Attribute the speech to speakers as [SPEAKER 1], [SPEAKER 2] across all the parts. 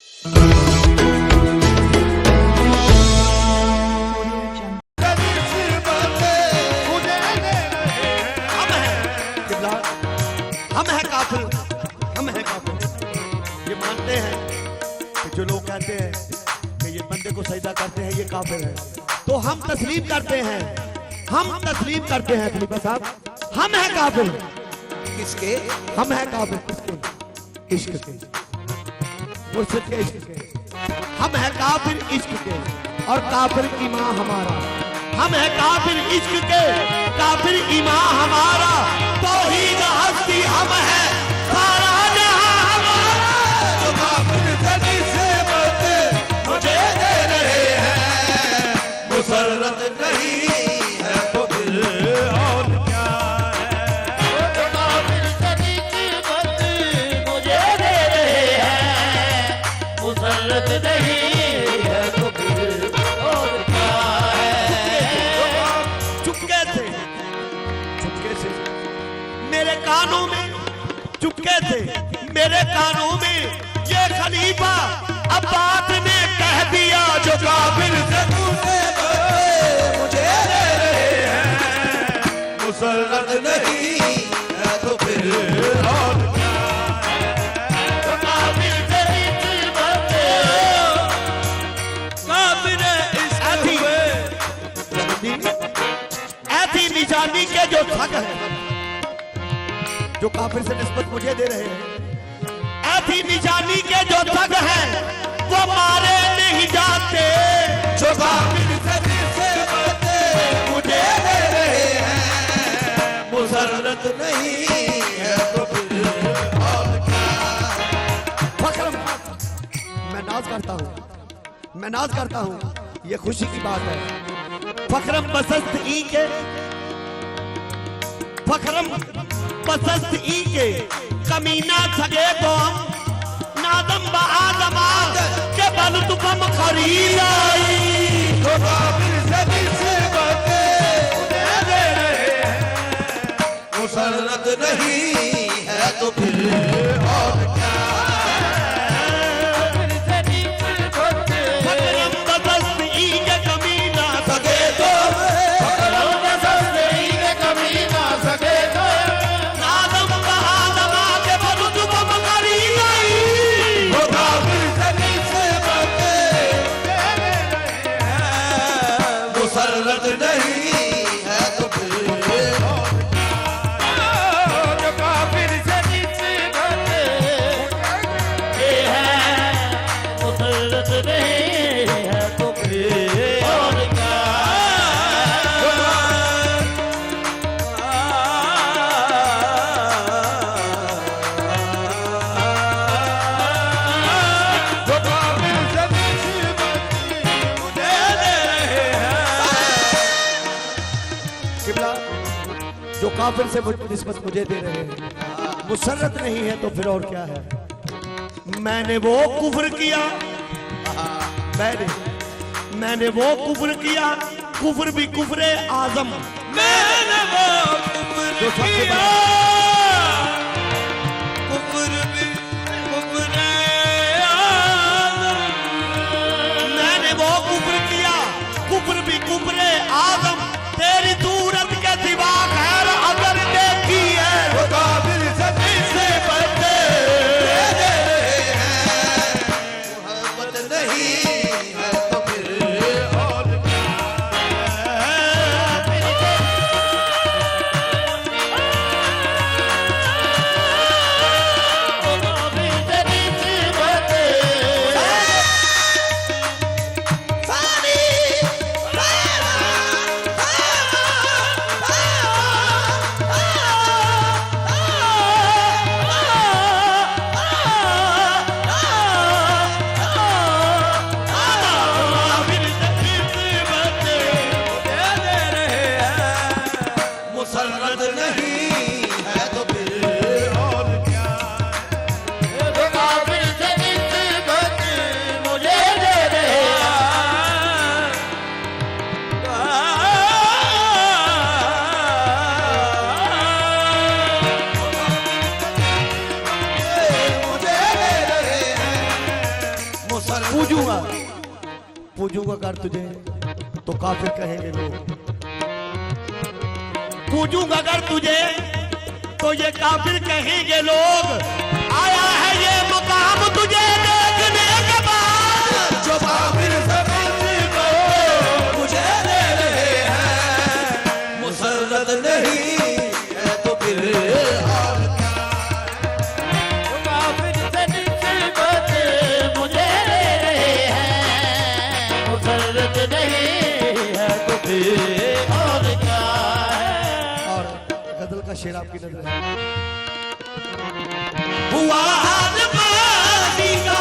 [SPEAKER 1] ये मानते हैं कि जो लोग कहते हैं कि ये बंदे को सजदा करते हैं ये काफिर है, तो हम तस्लीम करते हैं, हम तस्लीम करते हैं खलीफा साहब, हम हैं काफिर।
[SPEAKER 2] किसके?
[SPEAKER 1] हम हैं काफिर किसके? इश्क के, मुर्शिद के इश्क के। हम हैं काफिर इश्क के और काफिर ईमान हमारा। हम हैं काफिर इश्क के, काफिर ईमान हमारा। तौहीद हस्ती हम हैं, सारा जहां हमारा।
[SPEAKER 2] जो काफिर सदी से बते मुझे दे रहे हैं, मुसर्रत नहीं है तो फिर और क्या है।
[SPEAKER 3] जो काफिर सदी से बते मुझे दे रहे हैं, मुसर्रत नहीं है तो फिर और क्या है।
[SPEAKER 1] चुपके थे, चुपके से मेरे कानों में, चुपके थे मेरे कानों में ये खलीफा अब बात ने कह दिया। जो काफिर से
[SPEAKER 2] मुझे मुझे दे रहे हैं, मुसर्रत नहीं है तो फिर और क्या है।
[SPEAKER 3] जो काफिर सदी से बते
[SPEAKER 2] काफिर इश्क हुए
[SPEAKER 1] ऐसी निशानी के जो ठग है, जो काफिर से निस्बत मुझे दे रहे हैं, ऐसी निशानी के जो ठग हैं वो मारे नहीं जाते।
[SPEAKER 2] जो काफिर सदी से बते मुझे दे रहे हैं, मुसर्रत नहीं है तो फिर और क्या है।
[SPEAKER 1] फखरम, मैं नाज करता हूँ, मैं नाज करता हूँ, ये खुशी की बात है। फखरम बसस्त ई के, फखरम बसस्त ई के कमीना छगे तो हम नादम बआदमाद के बल तुकम खरीद आई।
[SPEAKER 2] जो काफिर सदी से बते मुझे दे रहे हैं, मुसर्रत नहीं है तो फिर और क्या है।
[SPEAKER 3] काफिर सदी से बते
[SPEAKER 1] फखरम बसस्त ई के कमीना
[SPEAKER 2] सगे तो
[SPEAKER 3] कमीना सके तो
[SPEAKER 1] नादम बआदमा के बल तुकम खरीद आई।
[SPEAKER 2] जो काफिर सदी से बते दे रहे हैं, मुसर्रत नहीं है तो फिर और क्या है। जो काफिर सदी से बते
[SPEAKER 3] ये है, मुसर्रत नहीं है तो फिर और क्या
[SPEAKER 2] जो काफिर सदी से बते मुझे दे रहे हैं।
[SPEAKER 1] किबला, जो काफिर से निस्बत मुझे दे रहे हैं, मुसर्रत नहीं है तो फिर और क्या है। मैंने वो कुफ्र किया, मैंने वो कुफ्र किया, कुफ्र भी कुफ्रे आजम।
[SPEAKER 2] मैंने वो कुफ्र
[SPEAKER 1] जो सबसे
[SPEAKER 2] किया,
[SPEAKER 1] बड़ा
[SPEAKER 2] कुफ्र भी कुफ्र आज़म।
[SPEAKER 1] मैंने वो कुफ्र किया, कुफ्र भी कुफ्रे आजम। तेरी सूरत के सिवा खैर अगर देखी है,
[SPEAKER 2] वो काफिर सदी से बते दे रहे हैं, मोहब्बत नहीं है तो फिर और क्या है।
[SPEAKER 1] पूजूंगा पूजूंगा कर तुझे तो काफिर कहेंगे लोग, पूजूंगा अगर तुझे तो ये काफिर कहेंगे लोग, आया है ये मुकाम तुझे देखने के बाद।
[SPEAKER 2] जो काफिर ज़मीन को मुझे दे रहे हैं, मुसर्रत नहीं है तो फिर और क्या है?
[SPEAKER 3] जो काफिर से निस्बत मुझे दे रहे हैं, मुसर्रत नहीं है तो फिर और क्या है?
[SPEAKER 1] और गजल का शेर आपकी नजर है।
[SPEAKER 2] हुआ आदमी का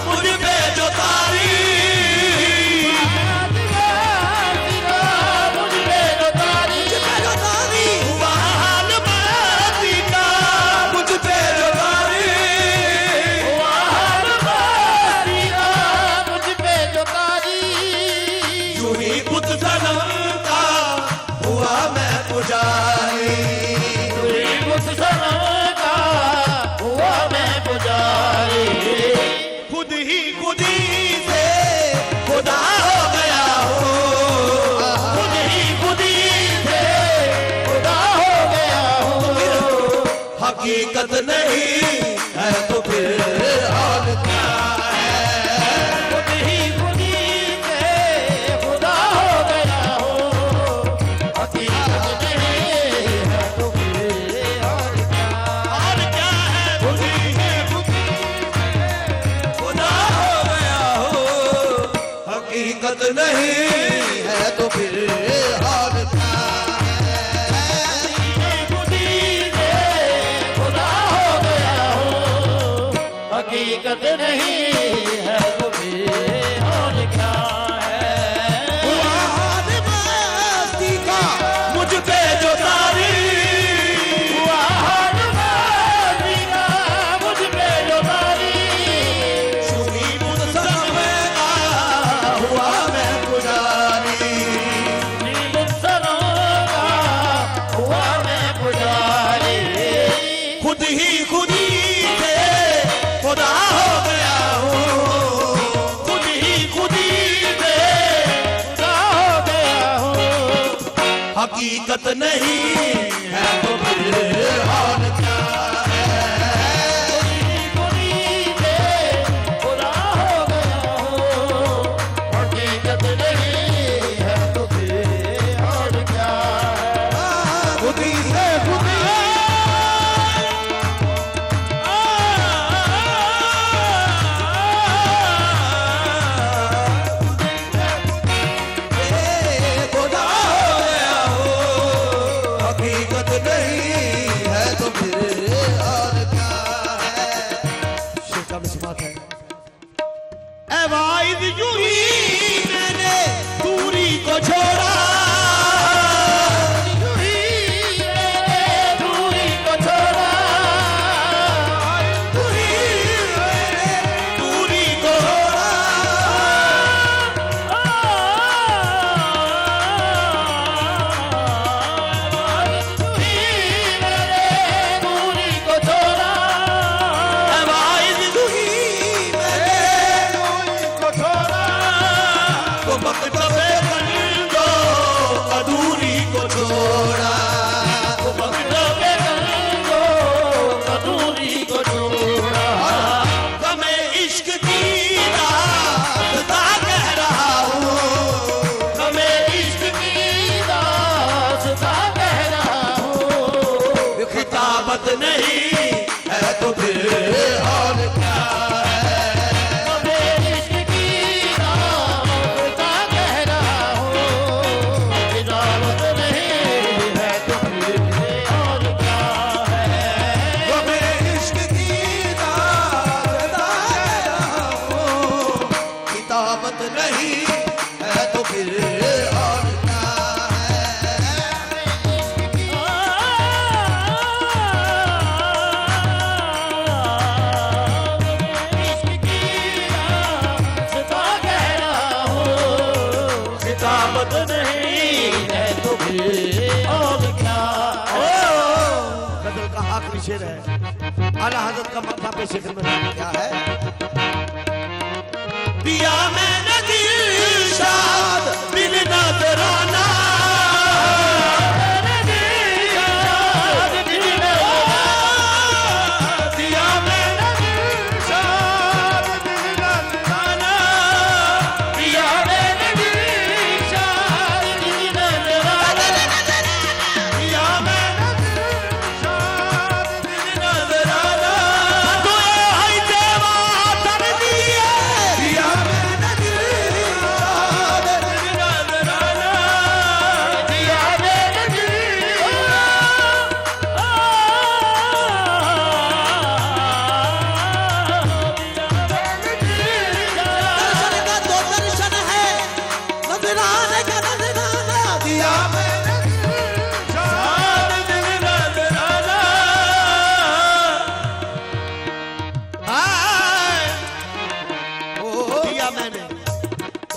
[SPEAKER 2] मुझ पे जो तारीफ, हुआ आदमी का मुझ पे जो तारीफ, यूं ही बुत सनम का हुआ मैं पुजारी। खुद ही से खुदा हो गया हो, खुद ही से खुदा हो गया हो। हकीकत नहीं है तो फिर और क्या है?
[SPEAKER 3] खुद ही से खुदा हो गया हो, हकीकत नहीं है तो फिर और क्या?
[SPEAKER 2] और क्या है? खुद ही खुदा हो गया हो, हकीकत नहीं है तो फिर और क्या है?
[SPEAKER 3] खुद ही से खुदा हो गया हो, हकीकत नहीं है तो फिर और क्या है?
[SPEAKER 2] हुआ आदमी का मुझ पे जो तारीफ,
[SPEAKER 3] हुआ आदमी का मुझ पे जो तारीफ,
[SPEAKER 2] सुनी मुझ समय का हुआ मैं पुजारी।
[SPEAKER 3] सनों का हुआ मैं पुजारी।
[SPEAKER 2] खुद ही से खुदा हो गया हो, खुद ही से
[SPEAKER 3] खुदा हो गया हो,
[SPEAKER 2] हकीकत नहीं है तो फिर और क्या है?
[SPEAKER 3] खुदी से खुदा हो गया हो, हकीकत नहीं है तो फिर और क्या है?
[SPEAKER 2] खुद ही से खुदा हो गया हो, हकीकत नहीं है तो फिर और क्या है?
[SPEAKER 1] शेर का मिसबात है।
[SPEAKER 2] ऐ वाइद यूं ही मैंने दूरी को छोड़ा,
[SPEAKER 3] दूरी को छोड़ा,
[SPEAKER 2] दूरी को छोड़ा।
[SPEAKER 3] दूरी को छोड़ा,
[SPEAKER 2] ऐ वाइद यूं ही मैंने दूरी को छोड़ा, तो मकतबे बंदो अधूरी को छोड़ा।
[SPEAKER 3] मकतबे बंदो दूरी को छोड़ा।
[SPEAKER 2] हमें इश्क की दास्तां कह रहा हूँ,
[SPEAKER 3] हमें इश्क की दास्तां कह रहा हूँ,
[SPEAKER 2] खिताबत नहीं है तो फिर और क्या है?
[SPEAKER 3] हमें इश्क की दास्तां कह रहा हूँ, खिताबत नहीं है तो फिर और क्या है?
[SPEAKER 2] हमें इश्क की दास्तां कह रहा हूँ, किताबत नहीं है तो फिर और क्या है?
[SPEAKER 3] किताबत नहीं है तो फिर और क्या है?
[SPEAKER 1] गजल का आखिरी शेर है। आला हजरत का मक्का पे शेर में क्या है?
[SPEAKER 2] दिया मैंने दिलशाद दिल नजराना दिया मैंने दिलशाद दिल नजराना दिया मैंने दिलशाद दिल नजराना दिया मैंने दिलशाद दिल नजराना तो है देवा तर दिया दिया मैंने दिलशाद दिल नजराना दिया मैंने दर्शन का तो दर्शन है नजराने का नजराना दिया मैंने दिलशाद दिल नजराना हाय ओ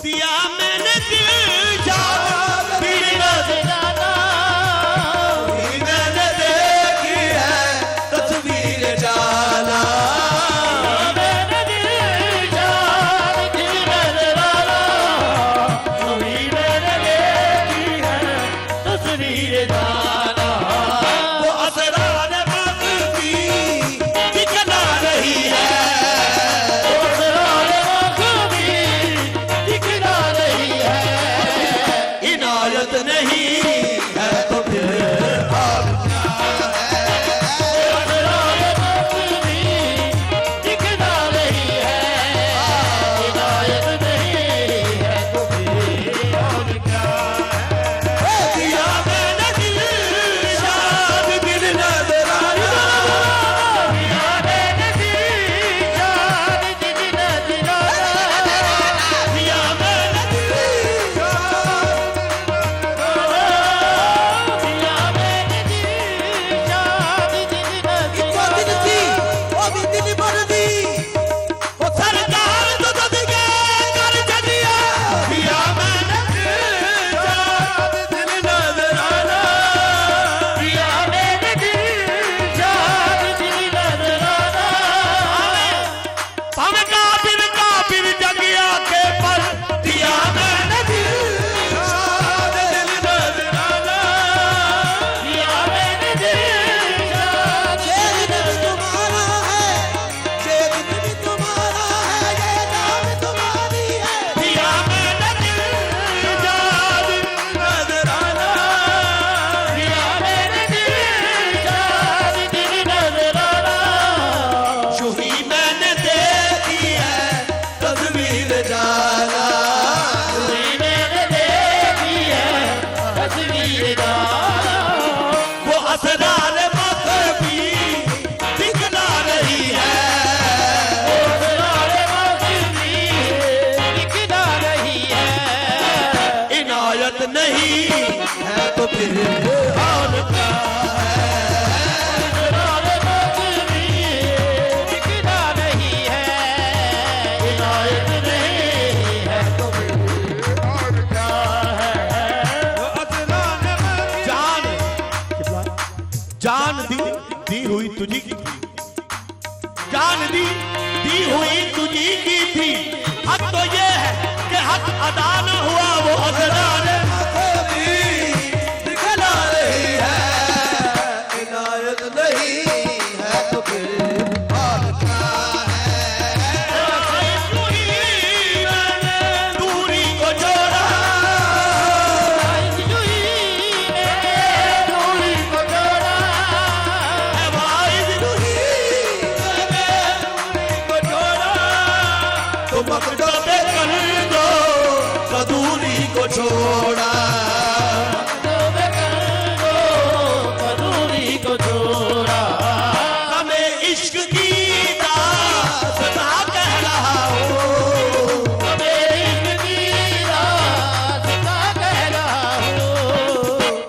[SPEAKER 2] दिया मैंने दिलशाद दिल नजराना मैंने देखी है तस्वीर जाना वो असरार वक्त भी दिखना रही है इनायत नहीं है तो फिर और क्या है दिया मैंने दिलशाद दिल नजराना दिया मैंने दिलशाद दिल नजराना दिया मैंने दिलशाद वो दिल थी वो भी दिल भर दी वो सरकार तो दद के कर चलिया दिया मैंने दिलशाद दिल नजराना दिया मैंने दिलशाद दिल नजराना हम काबिर जगिया के पर दिया मैंने दिलशाद दिल नजराना दिया मैंने दिलशाद शेर नबी तुम्हारा है शेर नबी तुम्हारा है ये नाम तुम्हारी है दिया मैंने दिलशाद दिल नजराना दिया मैंने दिलशाद दिल नजराना यूं ही मैंने देखी है तस्वीर जाना वो असरार वक्त भी दिखना रही है इनायत नहीं है तो फिर और क्या जान जान दी हुई तुझी की थी जान दी हुई तुझी की थी हक तो ये है कि हक अदा न हुआ वो असरार दिखला रही है इनायत नहीं है तो फिर और क्या है दूरी को जोड़ा है वाइद दूरी को जोड़ा तो मकतबे कर दो कदूरी को छोड़ा हमें इश्क की दास्तां कह रहा हूँ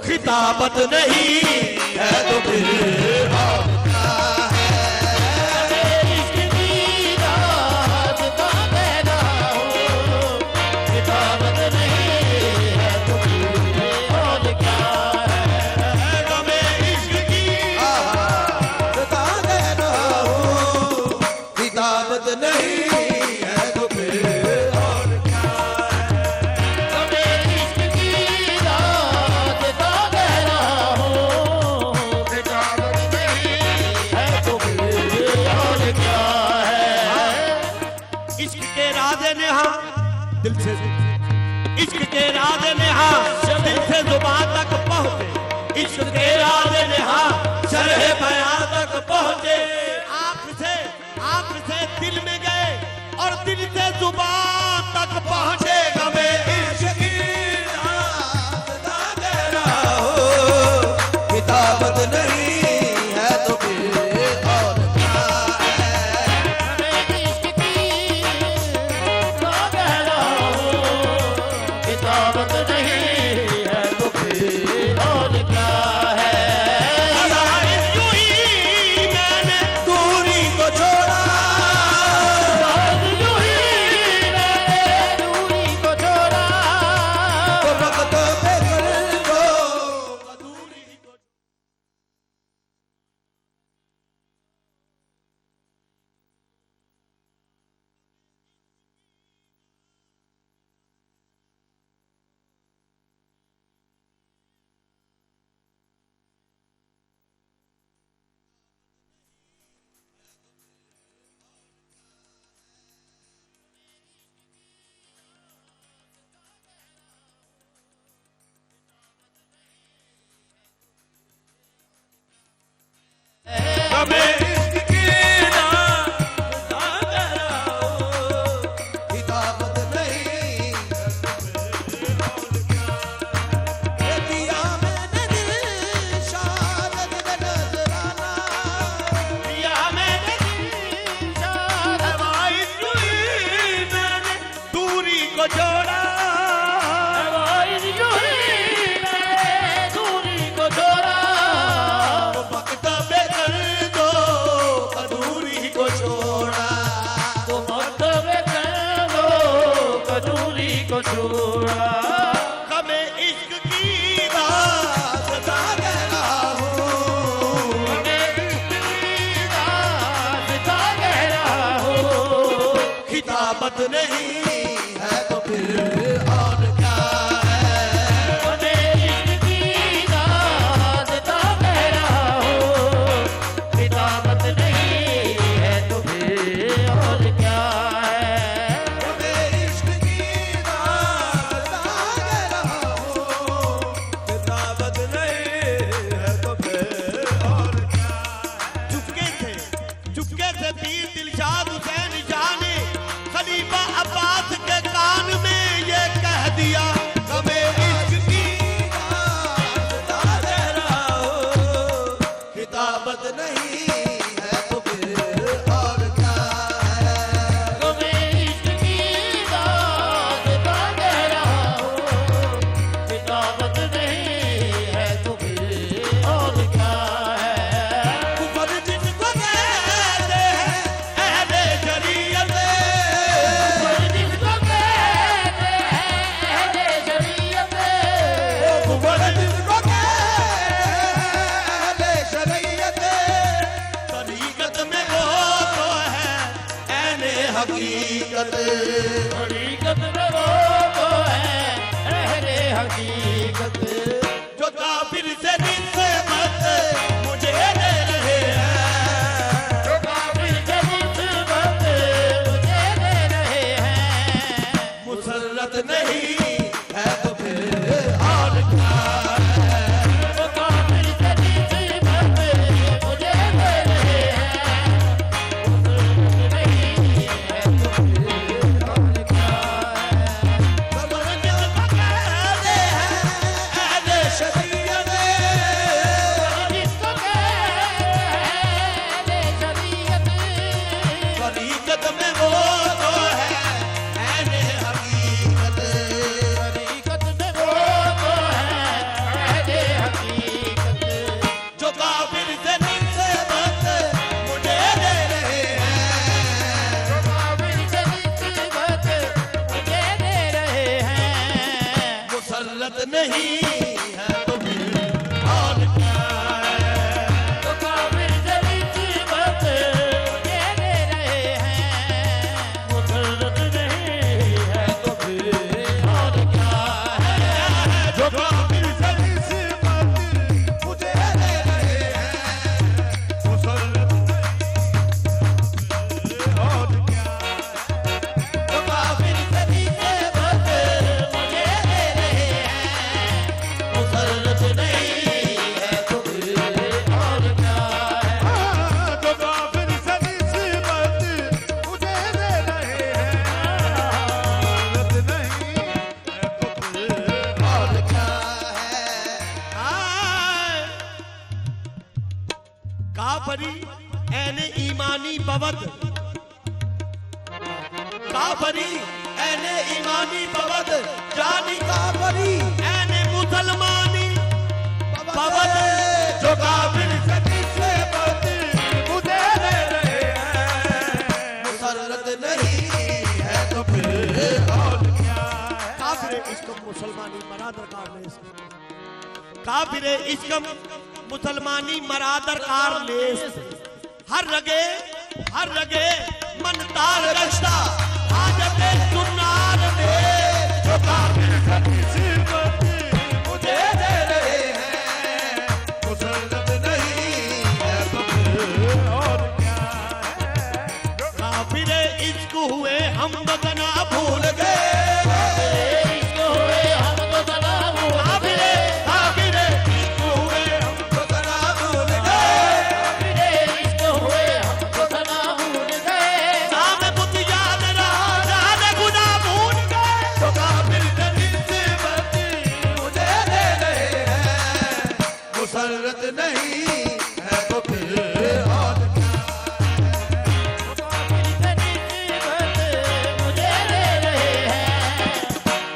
[SPEAKER 2] खिताबत नहीं है तो फिर और क्या है नहीं है तो फिर
[SPEAKER 1] के राधे नेहा दिल से, इश्क के राधे नेहा दिल से जुबान तक पहुंचे, इश्क के राधे नेहा शरह बयां तक पहुंचे। आंख से दिल में गए और दिल से जुबान तक पहुंचे। गमे इश्क की
[SPEAKER 2] दास्तां कह रहा हो, किताबत नहीं है तो फिर और क्या है।
[SPEAKER 3] हमें इश्क की दास्तां कह रहा हो, किताबत नहीं है तो फिर और क्या है।
[SPEAKER 1] यूं ही मैंने
[SPEAKER 2] दूरी को छोड़ा,
[SPEAKER 3] यूं ही मैंने दूरी को छोड़ा,
[SPEAKER 2] तो वक्त पे कर दो
[SPEAKER 1] गमे
[SPEAKER 2] इश्क की दास्तां कह रहा हो, किताबत नहीं ये दिया मैंने दिल शारद का नजराना,
[SPEAKER 1] दिया मैंने हवाई यूं ही मैंने दूरी को छोड़ा।
[SPEAKER 3] यूं ही मैंने दूरी को छोड़ा,
[SPEAKER 1] वक्त पे कर दो दूरी को छोड़ा।
[SPEAKER 3] तो मर्तबे कर दो कदूरी को छोड़ा।
[SPEAKER 1] गमे इश्क की दास्तां कह रहा हूँ,
[SPEAKER 3] हमें इश्क की दास्तां कह रहा हो,
[SPEAKER 1] किताबत नहीं
[SPEAKER 2] है तो फिर और क्या है।
[SPEAKER 3] हमें इश्क की दास्तां कह रहा हो, किताबत नहीं है तो फिर और क्या है।
[SPEAKER 2] हमें इश्क की दास्तां कह रहा हो, किताबत नहीं है तो फिर और क्या है।
[SPEAKER 1] चुपके से पीर दिलशाद हुसैन शाह ने खलीफा अब्बास के कान में ये कह दिया।
[SPEAKER 2] हमें इश्क की दास्तां कह रहा हो, किताबत नहीं है तो फिर और क्या है।
[SPEAKER 3] हमें इश्क की दास्तां कह रहा हो, किताबत नहीं है तो फिर और क्या है।
[SPEAKER 1] कुफर जिसको कहते हैं अहले शरीयत,
[SPEAKER 3] जिसको कहते हैं अहले शरीयत,
[SPEAKER 2] कुफर जिसको कहते हैं शरीयत,
[SPEAKER 1] तरीकत में वो तो है ऐने हकीकत।
[SPEAKER 3] हकीकत में वो तो है अहले हकीकत।
[SPEAKER 1] जो काफिर से निस्बत मुझे दे रहे हैं,
[SPEAKER 3] जो काबिल से निस्बत मुझे दे रहे हैं,
[SPEAKER 1] मुसर्रत नहीं
[SPEAKER 2] है तो फिर और क्या है।
[SPEAKER 3] जो काबिल से निस्बत मुझे दे रहे हैं, नहीं है तो फिर और क्या है।
[SPEAKER 1] खबर जिसको कहते हैं अहले शरीयत,
[SPEAKER 3] जिसको कहते हैं शरीयत,
[SPEAKER 1] तरीकत में वो तो है ऐने हकीकत।
[SPEAKER 3] हकीकत में वो तो है अहले हकीकत।
[SPEAKER 1] जो काफिर से निस्बत मुझे दे रहे हैं,
[SPEAKER 3] जो काबिल से निस्बत मुझे दे रहे हैं,
[SPEAKER 1] मुसर्रत नहीं है तो फिर और क्या है।
[SPEAKER 3] जो काबिल से निस्बत मुझे दे रहे हैं, मुसर्रत नहीं है तो फिर और क्या है।
[SPEAKER 1] जो काफिर से निस्बत
[SPEAKER 2] मुझे दे रहे हैं,
[SPEAKER 1] मुसर्रत नहीं और क्या है। ईमानी बवत काफरी
[SPEAKER 2] ऐने ईमानी बवद जानी काफरी
[SPEAKER 1] ऐने मुसलमानी
[SPEAKER 2] बवद जो काफिर सदी से बदे मुझे दे रहे हैं मुसर्रत नहीं है तो फिर और क्या है
[SPEAKER 1] काफिर इसको मुसलमानी मरादर कार लेस काफिर इसको मुसलमानी मरादर कार लेस हर रगे मन तार रश्ता आज पे सुनार में
[SPEAKER 2] जो काफिर सदी से बदे मुझे दे रहे हैं मुसर्रत नहीं है तो फिर और क्या है
[SPEAKER 1] काफिर इश्क हुए हम बदना भूल गए
[SPEAKER 3] इसको हुए हम तो सदा भूल
[SPEAKER 1] काफिर इश्क हुए हम
[SPEAKER 2] तो तना भूल गए
[SPEAKER 3] गए इसको हुए हम तो सदा भूल गए
[SPEAKER 1] नाम बुत याद रहा जाने गुना भूल गए
[SPEAKER 2] तो काफिर सदी से बदे मुझे दे रहे हैं मुसर्रत नहीं है तो फिर और
[SPEAKER 3] मुझे दे रहे हैं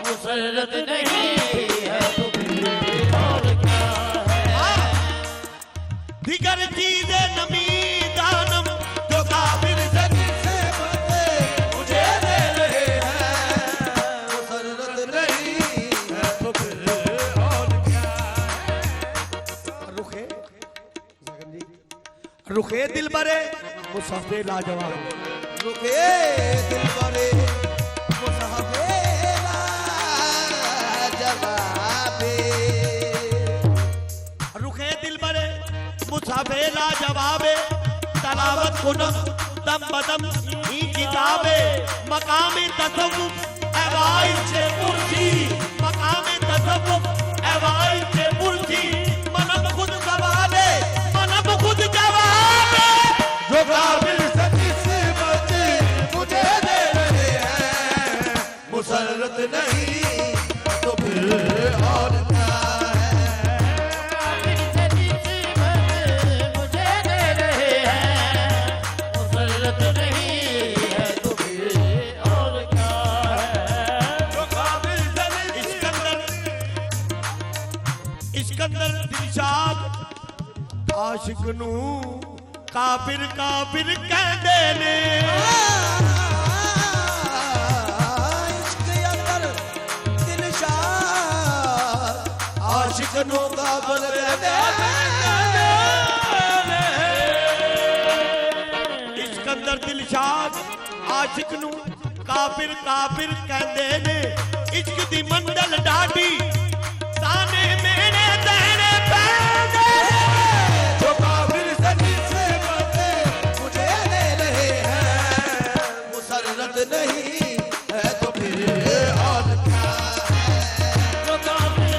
[SPEAKER 3] मुसर्रत नहीं है तो फिर और क्या है
[SPEAKER 1] दिगर चीज़े नमी दानम
[SPEAKER 2] जो काफिर सदी से बदे मुझे दे रहे हैं मुसर्रत नहीं है तो फिर और क्या
[SPEAKER 1] रुखे रुखे दिल बरे मुसाफे लाजवाब
[SPEAKER 2] रुके दिल बरे मुसाफिरा जवाबे
[SPEAKER 1] रुखे दिल बरे मुसाफे लाजवाबे तलावत कुनम दम बदम ही किताबे मकाम तसव्वुफ अवाइज से पुरसी मकाम तसव्वुफ अवाइज से पुरसी मनम खुद जवाबे मनम खुद जवाबे
[SPEAKER 2] जो काफिर सदी से बदे मुझे दे रहे हैं मुसर्रत नहीं तो फिर और क्या है
[SPEAKER 3] मुझे दे रहे हैं मुसर्रत नहीं है तो फिर और क्या है
[SPEAKER 2] जो काफिर सदी
[SPEAKER 1] इस्कंदर दिलशाद आशिक नू काफिर काफिर कहंदे ने
[SPEAKER 2] इश्क अंदर दिलशाद आशिक नो काबल
[SPEAKER 1] इस्कंदर दिलशाद आशिक नू काफिर काफिर कहंदे ने इश्क दी मंडल डाडी ताने मेरे दहने पैंदे
[SPEAKER 2] जो काफिर सदी से बदे मुझे दे रहे हैं मुसर्रत नहीं है तो फिर और क्या
[SPEAKER 3] जो काफिर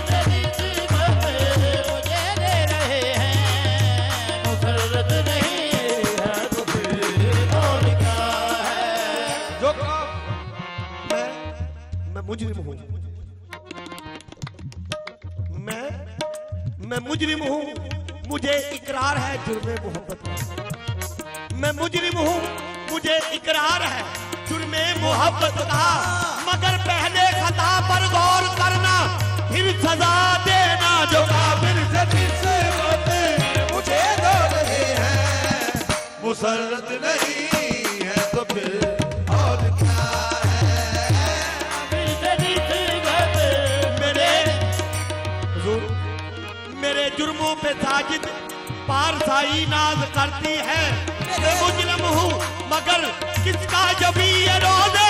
[SPEAKER 3] मुझे दे रहे हैं मुसर्रत नहीं है तो फिर और क्या है
[SPEAKER 2] जो
[SPEAKER 1] मैं मुजरिम हूँ मैं मुजरिम हूँ मुझे इकरार है जुर्मे मोहब्बत का मैं मुजरिम हूँ मुझे इकरार है जुर्मे मोहब्बत का मगर पहले खता पर गौर करना फिर सजा देना जो
[SPEAKER 2] काफिर सदी से बदे मुझे दे रहे हैं मुसर्रत नहीं है तो फिर और क्या
[SPEAKER 1] मेरे जुर्मों पे साजिद पारसाई नाज करती है मैं मुजरिम हूँ मगर किसका जबी ये रोज़े